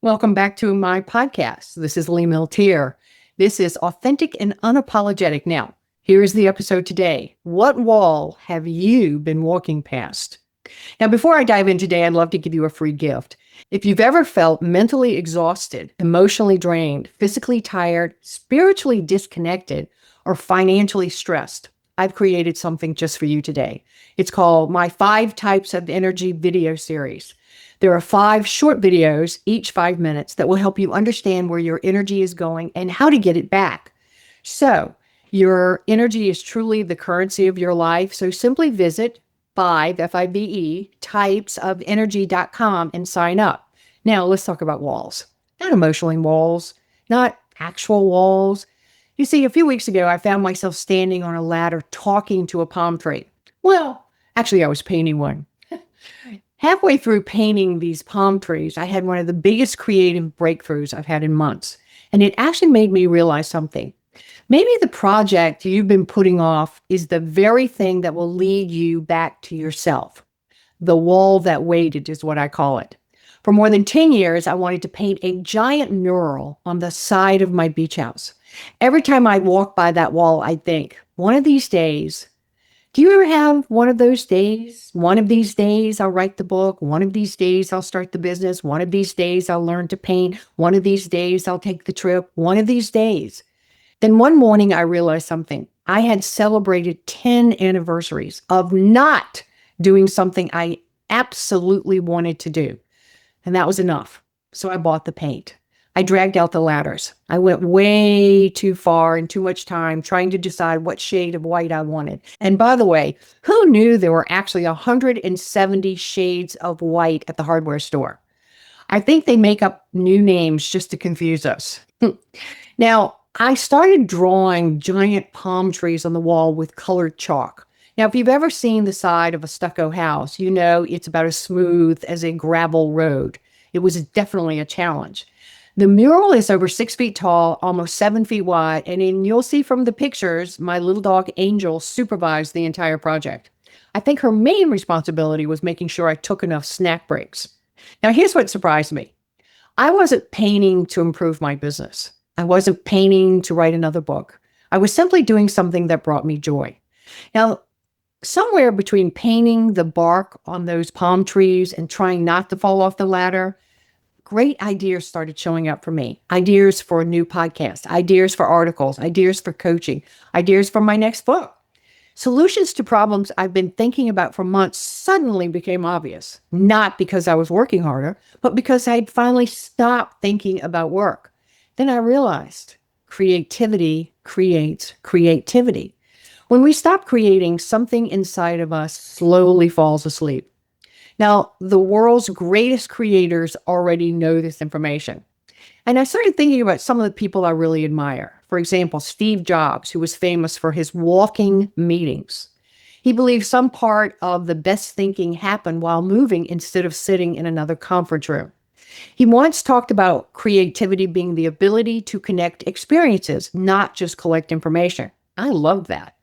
Welcome back to my podcast. This is Milteer. This is Authentic and Unapologetic. Now, here is the episode today. What wall have you been walking past? Now, before I dive in today, I'd love to give you a free gift. If you've ever felt mentally exhausted, emotionally drained, physically tired, spiritually disconnected, or financially stressed, I've created something just for you today. It's called my 5 Types of Energy video series. There are 5 short videos, each 5 minutes, that will help you understand where your energy is going and how to get it back. So, your energy is truly the currency of your life. So simply visit 5, F-I-V-E, typesofenergy.com and sign up. Now, let's talk about walls. Not emotionally walls, not actual walls. You see, a few weeks ago, I found myself standing on a ladder talking to a palm tree. Well, actually, I was painting one. Halfway through painting these palm trees, I had one of the biggest creative breakthroughs I've had in months. And it actually made me realize something. Maybe the project you've been putting off is the very thing that will lead you back to yourself. The wall that waited is what I call it. For more than 10 years, I wanted to paint a giant mural on the side of my beach house. Every time I walk by that wall, I think, one of these days, do you ever have one of those days? One of these days, I'll write the book. One of these days, I'll start the business. One of these days, I'll learn to paint. One of these days, I'll take the trip. One of these days. Then one morning, I realized something. I had celebrated 10 anniversaries of not doing something I absolutely wanted to do. And that was enough. So I bought the paint. I dragged out the ladders. I went way too far and too much time trying to decide what shade of white I wanted. And by the way, who knew there were actually 170 shades of white at the hardware store? I think they make up new names just to confuse us. Now, I started drawing giant palm trees on the wall with colored chalk. Now, if you've ever seen the side of a stucco house, you know it's about as smooth as a gravel road. It was definitely a challenge. The mural is over 6 feet tall, almost 7 feet wide, and you'll see from the pictures, my little dog Angel supervised the entire project. I think her main responsibility was making sure I took enough snack breaks. Now, here's what surprised me. I wasn't painting to improve my business. I wasn't painting to write another book. I was simply doing something that brought me joy. Now, somewhere between painting the bark on those palm trees and trying not to fall off the ladder, great ideas started showing up for me. Ideas for a new podcast, ideas for articles, ideas for coaching, ideas for my next book. Solutions to problems I've been thinking about for months suddenly became obvious, not because I was working harder, but because I'd finally stopped thinking about work. Then I realized creativity creates creativity. When we stop creating, something inside of us slowly falls asleep. Now, the world's greatest creators already know this information. And I started thinking about some of the people I really admire. For example, Steve Jobs, who was famous for his walking meetings. He believed some part of the best thinking happened while moving instead of sitting in another conference room. He once talked about creativity being the ability to connect experiences, not just collect information. I love that.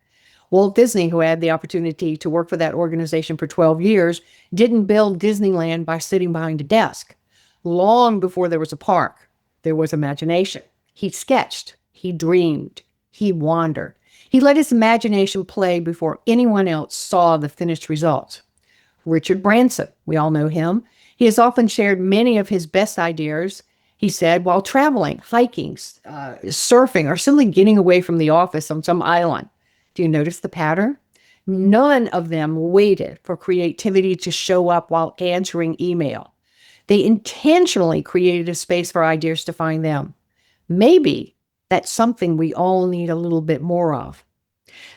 Walt Disney, who had the opportunity to work for that organization for 12 years, didn't build Disneyland by sitting behind a desk. Long before there was a park, there was imagination. He sketched, he dreamed, he wandered. He let his imagination play before anyone else saw the finished results. Richard Branson, we all know him. He has often shared many of his best ideas, he said, while traveling, hiking, surfing, or simply getting away from the office on some island. Do you notice the pattern? None of them waited for creativity to show up while answering email. They intentionally created a space for ideas to find them. Maybe that's something we all need a little bit more of.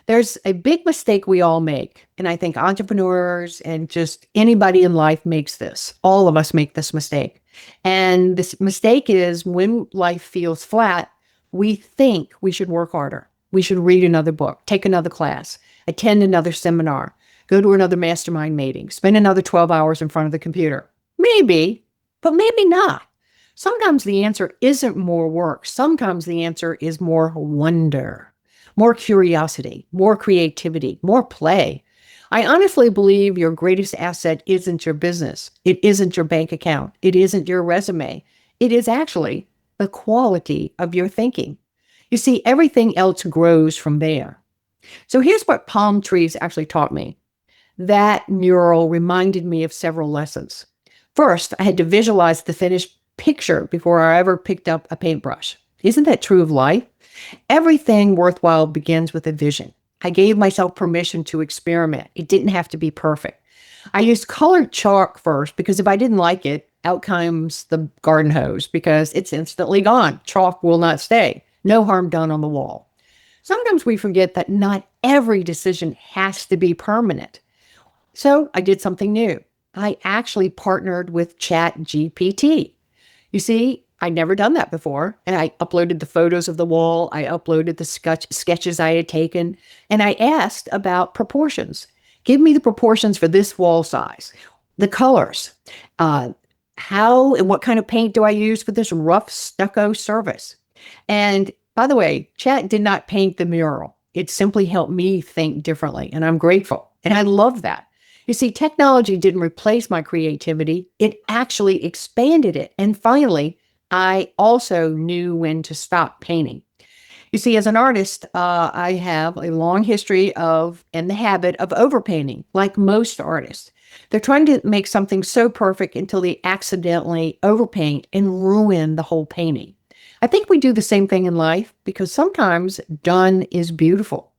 There's a big mistake we all make, and I think entrepreneurs and just anybody in life makes this. All of us make this mistake. And this mistake is when life feels flat, we think we should work harder. We should read another book, take another class, attend another seminar, go to another mastermind meeting, spend another 12 hours in front of the computer. Maybe, but maybe not. Sometimes the answer isn't more work. Sometimes the answer is more wonder, more curiosity, more creativity, more play. I honestly believe your greatest asset isn't your business. It isn't your bank account. It isn't your resume. It is actually the quality of your thinking. You see, everything else grows from there. So here's what palm trees actually taught me. That mural reminded me of several lessons. First, I had to visualize the finished picture before I ever picked up a paintbrush. Isn't that true of life? Everything worthwhile begins with a vision. I gave myself permission to experiment. It didn't have to be perfect. I used colored chalk first because if I didn't like it, out comes the garden hose because it's instantly gone. Chalk will not stay. No harm done on the wall. Sometimes we forget that not every decision has to be permanent. So I did something new. I actually partnered with Chat GPT. You see, I'd never done that before. And I uploaded the photos of the wall. I uploaded the sketches I had taken. And I asked about proportions. Give me the proportions for this wall size, the colors, how and what kind of paint do I use for this rough stucco surface? And by the way, Chat did not paint the mural. It simply helped me think differently. And I'm grateful. And I love that. You see, technology didn't replace my creativity. It actually expanded it. And finally, I also knew when to stop painting. You see, as an artist, I have a long history of and the habit of overpainting, like most artists. They're trying to make something so perfect until they accidentally overpaint and ruin the whole painting. I think we do the same thing in life because sometimes done is beautiful.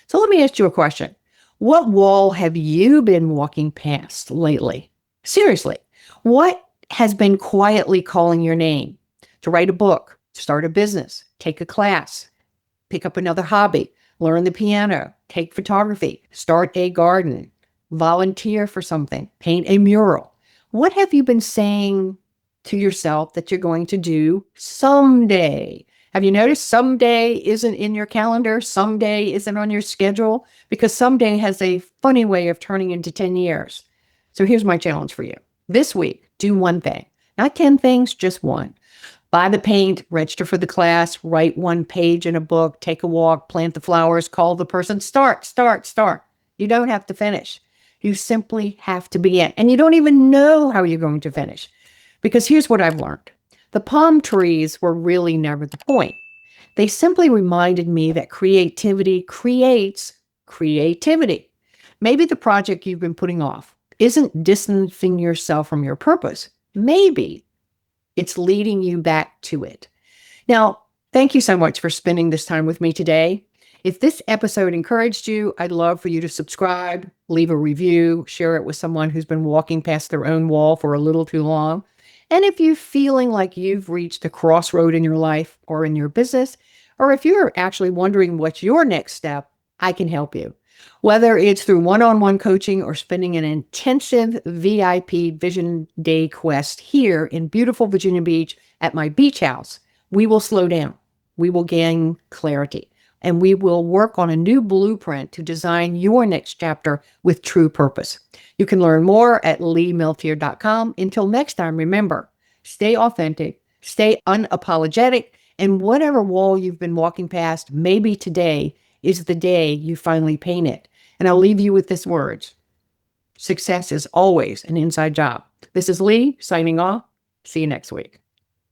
So let me ask you a question. What wall have you been walking past lately? Seriously, what has been quietly calling your name? To write a book, start a business, take a class, pick up another hobby, learn the piano, take photography, start a garden, volunteer for something, paint a mural. What have you been saying to yourself that you're going to do someday? Have you noticed someday isn't in your calendar? Someday isn't on your schedule? Because someday has a funny way of turning into 10 years. So here's my challenge for you. This week, do one thing. Not 10 things, just one. Buy the paint, register for the class, write one page in a book, take a walk, plant the flowers, call the person, start. You don't have to finish. You simply have to begin. And you don't even know how you're going to finish. Because here's what I've learned. The palm trees were really never the point. They simply reminded me that creativity creates creativity. Maybe the project you've been putting off isn't distancing yourself from your purpose. Maybe it's leading you back to it. Now, thank you so much for spending this time with me today. If this episode encouraged you, I'd love for you to subscribe, leave a review, share it with someone who's been walking past their own wall for a little too long. And if you're feeling like you've reached a crossroad in your life or in your business, or if you're actually wondering what's your next step, I can help you. Whether it's through one-on-one coaching or spending an intensive VIP Vision Day quest here in beautiful Virginia Beach at my beach house, we will slow down. We will gain clarity. And we will work on a new blueprint to design your next chapter with true purpose. You can learn more at leemilteer.com. Until next time, remember, stay authentic, stay unapologetic, and whatever wall you've been walking past, maybe today is the day you finally paint it. And I'll leave you with this words. Success is always an inside job. This is Lee signing off. See you next week.